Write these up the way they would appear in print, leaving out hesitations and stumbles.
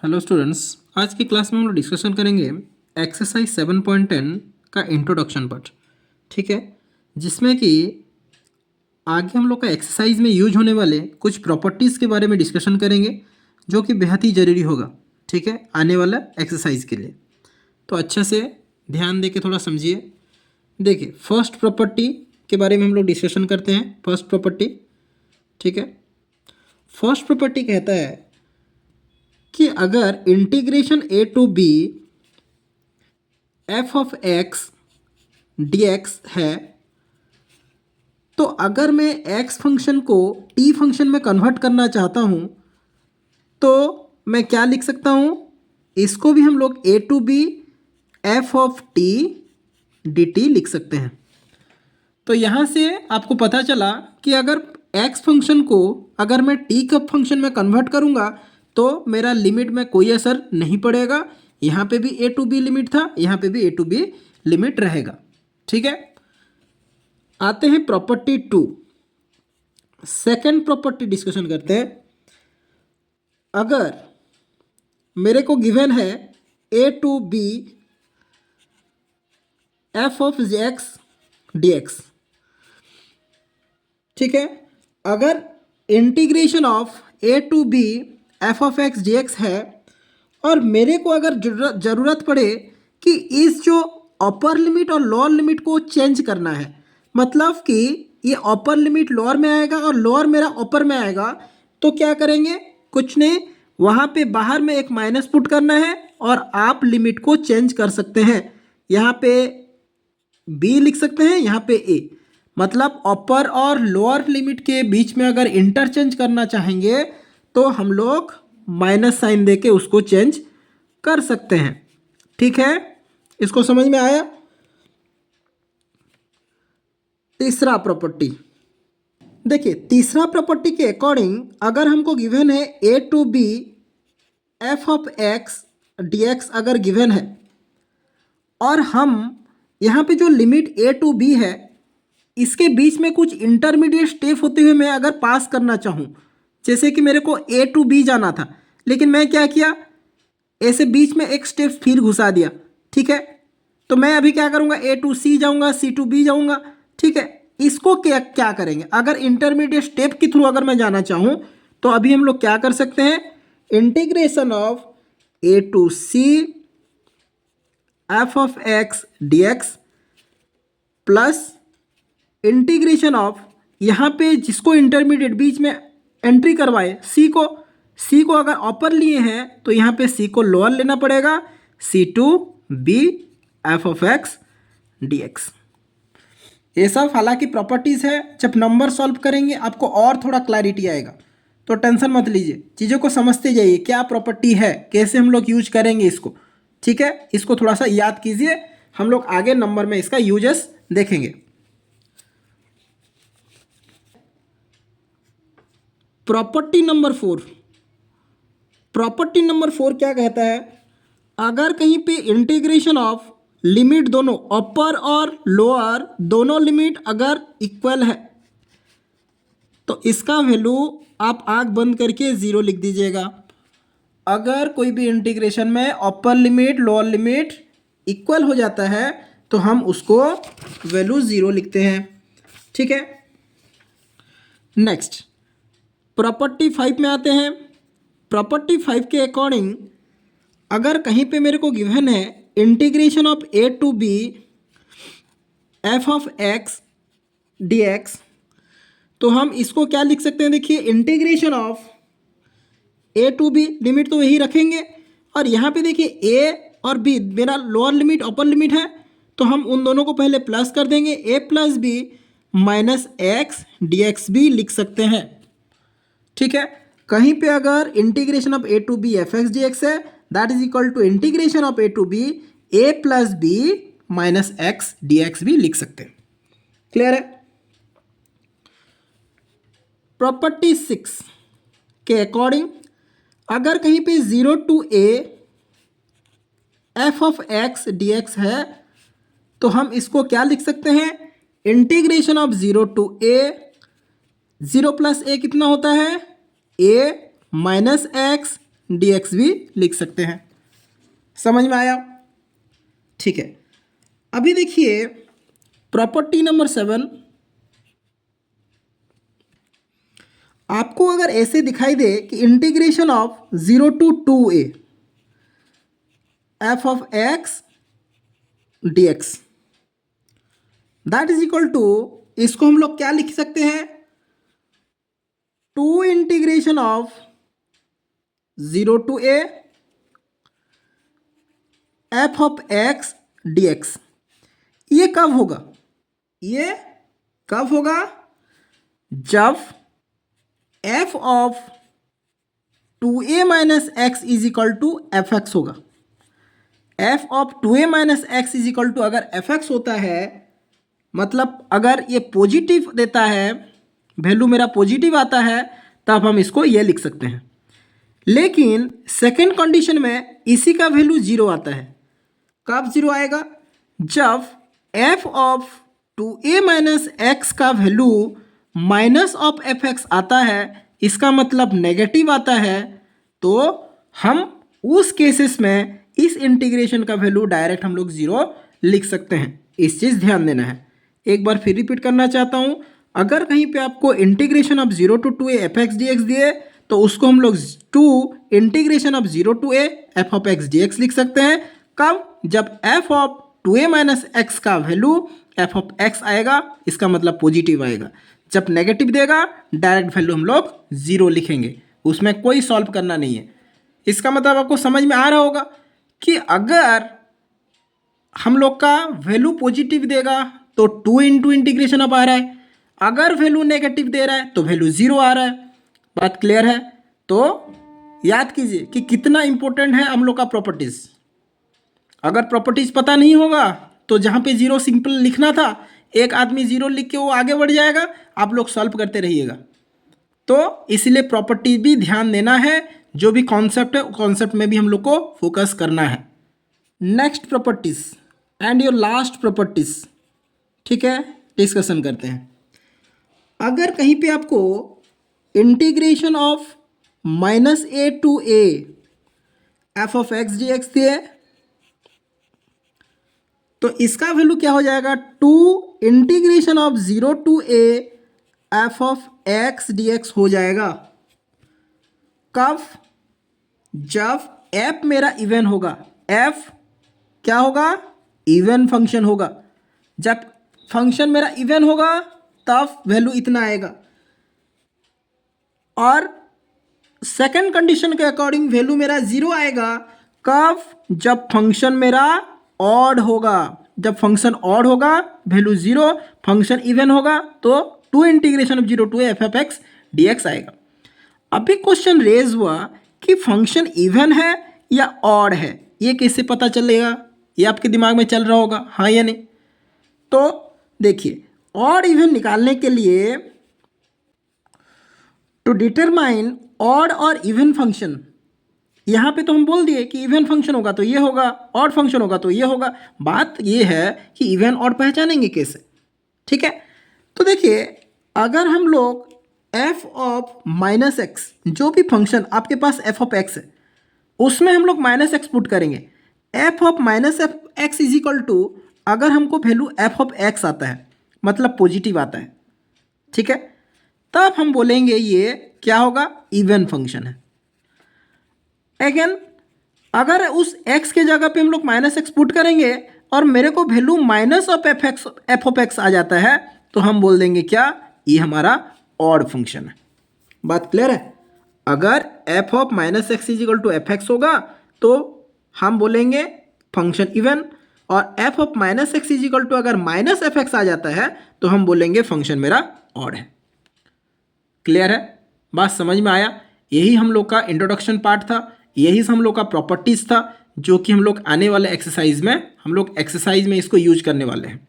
Hello students, आज की class में हम लोग डिस्कशन करेंगे एक्सरसाइज 7.10 का इंट्रोडक्शन पार्ट। ठीक है, जिसमें कि आगे हम लोग का एक्सरसाइज में यूज होने वाले कुछ प्रॉपर्टीज़ के बारे में डिस्कशन करेंगे, जो कि बेहद ही ज़रूरी होगा। ठीक है, आने वाला एक्सरसाइज के लिए। तो अच्छे से ध्यान दे के थोड़ा समझिए। देखिए, फर्स्ट प्रॉपर्टी के बारे में हम लोग डिस्कशन करते हैं। फर्स्ट प्रॉपर्टी, ठीक है, फर्स्ट प्रॉपर्टी कहता है कि अगर integration a to b f of x d x है, तो अगर मैं एक्स फंक्शन को टी फंक्शन में कन्वर्ट करना चाहता हूँ तो मैं क्या लिख सकता हूँ? इसको भी हम लोग a to b f of t d t लिख सकते हैं। तो यहाँ से आपको पता चला कि अगर एक्स फंक्शन को अगर मैं टी का फंक्शन में कन्वर्ट करूँगा तो मेरा लिमिट में कोई असर नहीं पड़ेगा। यहाँ पे भी ए टू बी लिमिट था, यहाँ पे भी ए टू बी लिमिट रहेगा। ठीक है, आते हैं प्रॉपर्टी 2। सेकेंड प्रॉपर्टी डिस्कशन करते हैं। अगर मेरे को गिवन है a to b f of x d x, ठीक है, अगर integration of a to b f of x d x है और मेरे को अगर ज़रूरत पड़े कि इस जो अपर लिमिट और लोअर लिमिट को चेंज करना है, मतलब कि ये अपर लिमिट लोअर में आएगा और लोअर मेरा अपर में आएगा, तो क्या करेंगे? कुछ नहीं, वहाँ पे बाहर में एक माइनस पुट करना है और आप लिमिट को चेंज कर सकते हैं। यहाँ पे बी लिख सकते हैं, यहाँ पे ए, मतलब अपर और लोअर लिमिट के बीच में अगर इंटरचेंज करना चाहेंगे तो हम लोग माइनस साइन दे के उसको चेंज कर सकते हैं। ठीक है, इसको समझ में आया? तीसरा प्रॉपर्टी देखिए, तीसरा प्रॉपर्टी के अकॉर्डिंग अगर हमको गिवन है a to b f of x d x अगर गिवन है और हम यहाँ पे जो लिमिट ए टू बी है इसके बीच में कुछ इंटरमीडिएट स्टेप होते हुए मैं अगर पास करना चाहूँ, जैसे कि मेरे को ए टू बी जाना था लेकिन मैं क्या किया, ऐसे बीच में एक स्टेप फिर घुसा दिया। ठीक है, तो मैं अभी क्या करूँगा, ए टू सी जाऊँगा, सी टू बी जाऊँगा। ठीक है, इसको क्या क्या करेंगे, अगर इंटरमीडिएट स्टेप के थ्रू अगर मैं जाना चाहूँ तो अभी हम लोग क्या कर सकते हैं, integration of a to c f of x d x plus integration of, यहाँ पे जिसको इंटरमीडिएट बीच में एंट्री करवाए सी को अगर अपर लिए हैं तो यहाँ पे सी को लोअर लेना पड़ेगा, c to b f of x d x. ये सब हालांकि प्रॉपर्टीज़ है, जब नंबर सॉल्व करेंगे आपको और थोड़ा क्लैरिटी आएगा, तो टेंशन मत लीजिए, चीज़ों को समझते जाइए क्या प्रॉपर्टी है, कैसे हम लोग यूज करेंगे इसको। ठीक है, इसको थोड़ा सा याद कीजिए, हम लोग आगे नंबर में इसका यूजेस देखेंगे। प्रॉपर्टी नंबर 4, प्रॉपर्टी नंबर 4 क्या कहता है, अगर कहीं पे इंटीग्रेशन ऑफ लिमिट दोनों अपर और लोअर दोनों लिमिट अगर इक्वल है तो इसका वैल्यू आप आंख बंद करके ज़ीरो लिख दीजिएगा। अगर कोई भी इंटीग्रेशन में upper limit lower limit equal हो जाता है तो हम उसको वैल्यू ज़ीरो लिखते हैं। ठीक है, नेक्स्ट प्रॉपर्टी 5 में आते हैं। प्रॉपर्टी 5 के अकॉर्डिंग अगर कहीं पे मेरे को गिवन है integration of a to b f of x d x, तो हम इसको क्या लिख सकते हैं, देखिए integration of a to b, limit तो यही रखेंगे और यहाँ पे देखिए ए और बी मेरा लोअर लिमिट अपर लिमिट है, तो हम उन दोनों को पहले प्लस कर देंगे, a plus b minus x d x भी लिख सकते हैं। ठीक है, कहीं पे अगर integration of a to b f x d x है that is equal to integration of a to b a plus b minus x d x भी लिख सकते हैं। क्लियर है? प्रॉपर्टी 6 के अकॉर्डिंग अगर कहीं पे 0 to a f of x d x है तो हम इसको क्या लिख सकते हैं, integration of 0 to a, 0 plus a कितना होता है, ए माइनस एक्स dx भी लिख सकते हैं। समझ में आया? ठीक है, अभी देखिए प्रॉपर्टी नंबर 7। आपको अगर ऐसे दिखाई दे कि integration of 0 to 2a f of x dx that is equal to, इसको हम लोग क्या लिख सकते हैं, 2 integration of 0 to a f of x dx। ये कब होगा? ये कब होगा? जब f of 2a minus x is equal to f x होगा। f of 2a minus x is equal to अगर एफ एक्स होता है, मतलब अगर ये पॉजिटिव देता है, वैल्यू मेरा पॉजिटिव आता है, तब हम इसको ये लिख सकते हैं। लेकिन सेकेंड कंडीशन में इसी का वैल्यू जीरो आता है। कब जीरो आएगा? जब f of 2a minus x का value minus of f x आता है, इसका मतलब नेगेटिव आता है, तो हम उस केसेस में इस इंटीग्रेशन का वैल्यू डायरेक्ट हम लोग जीरो लिख सकते हैं। इस चीज़ ध्यान देना है। एक बार फिर रिपीट करना चाहता हूँ, अगर कहीं पे आपको integration of 0 to 2a F x d x दिए, तो उसको हम लोग 2 integration of 0 to a F of x d x लिख सकते हैं। कब? जब f of 2a minus x का वैल्यू f ऑफ x आएगा, इसका मतलब पॉजिटिव आएगा। जब नेगेटिव देगा, डायरेक्ट वैल्यू हम लोग जीरो लिखेंगे, उसमें कोई सॉल्व करना नहीं है। इसका मतलब आपको समझ में आ रहा होगा कि अगर हम लोग का वैल्यू पॉजिटिव देगा तो 2 इंटू इंटीग्रेशन अब आ रहा है, अगर वैल्यू नेगेटिव दे रहा है तो वैल्यू जीरो आ रहा है। बात क्लियर है? तो याद कीजिए कि कितना इंपॉर्टेंट है हम लोग का प्रॉपर्टीज। अगर प्रॉपर्टीज पता नहीं होगा तो जहाँ पे जीरो सिंपल लिखना था, एक आदमी जीरो लिख के वो आगे बढ़ जाएगा, आप लोग सॉल्व करते रहिएगा। तो इसलिए प्रॉपर्टी भी ध्यान देना है, जो भी कॉन्सेप्ट है कॉन्सेप्ट में भी हम लोग को फोकस करना है। Next properties and your last properties, ठीक है, डिस्कशन करते हैं। अगर कहीं पे आपको integration of -a to a F of x d x दिए, तो इसका वैल्यू क्या हो जाएगा? 2 integration of 0 to a F of x d x हो जाएगा। कब? जब f मेरा इवन होगा। f क्या होगा? इवन फंक्शन होगा। जब फंक्शन मेरा इवन होगा तब वैल्यू इतना आएगा, और सेकंड कंडीशन के अकॉर्डिंग वैल्यू मेरा जीरो आएगा। कब? जब फंक्शन मेरा ऑड होगा। जब फंक्शन ऑड होगा वैल्यू जीरो, फंक्शन इवन होगा तो 2 integration of 0 to a F of x d x आएगा। अभी क्वेश्चन रेज हुआ कि फंक्शन इवन है या ऑड है, ये कैसे पता चलेगा? ये आपके दिमाग में चल रहा होगा, हाँ या नहीं? तो देखिए, ऑड इवन निकालने के लिए टू डिटरमाइन ऑड और इवन फंक्शन, यहाँ पे तो हम बोल दिए कि इवन फंक्शन होगा तो ये होगा, ऑड फंक्शन होगा तो ये होगा। बात ये है कि इवन ऑड पहचानेंगे कैसे, ठीक है? तो देखिए, अगर हम लोग f ऑफ माइनस एक्स, जो भी फंक्शन आपके पास f ऑफ x है, उसमें हम लोग माइनस एक्स पुट करेंगे। f of minus x is equal to, अगर हमको वैल्यू f ऑफ x आता है, मतलब पॉजिटिव आता है, ठीक है, तब हम बोलेंगे ये क्या होगा? इवन फंक्शन है। अगेन, अगर उस x के जगह पे हम लोग माइनस एक्स पुट करेंगे और मेरे को value minus of f of x आ जाता है, तो हम बोल देंगे क्या? ये हमारा ऑड फंक्शन है। बात क्लियर है? अगर f of minus x is equal to f x होगा तो हम बोलेंगे फंक्शन इवन, और f of minus x is equal to अगर माइनस एफ एक्स आ जाता है तो हम बोलेंगे फंक्शन मेरा ऑड है। क्लियर है? बात समझ में आया? यही हम लोग का इंट्रोडक्शन पार्ट था, यही हम लोग का प्रॉपर्टीज था, जो कि हम लोग आने वाले एक्सरसाइज में इसको यूज करने वाले हैं।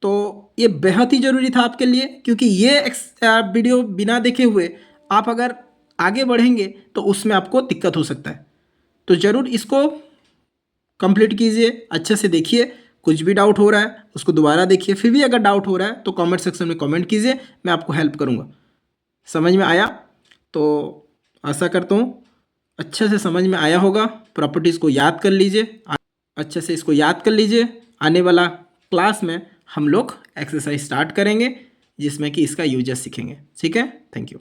तो ये बेहद ही ज़रूरी था आपके लिए, क्योंकि ये वीडियो बिना देखे हुए आप अगर आगे बढ़ेंगे तो उसमें आपको दिक्कत हो सकता है। तो ज़रूर इसको कंप्लीट कीजिए, अच्छे से देखिए, कुछ भी डाउट हो रहा है उसको दोबारा देखिए, फिर भी अगर डाउट हो रहा है तो कमेंट सेक्शन में कमेंट कीजिए, मैं आपको हेल्प करूँगा। समझ में आया? तो आशा करता हूँ अच्छे से समझ में आया होगा। प्रॉपर्टीज़ को याद कर लीजिए, अच्छे से इसको याद कर लीजिए। आने वाला क्लास में हम लोग एक्सरसाइज स्टार्ट करेंगे जिसमें कि इसका यूजेस सीखेंगे। ठीक है, थैंक यू।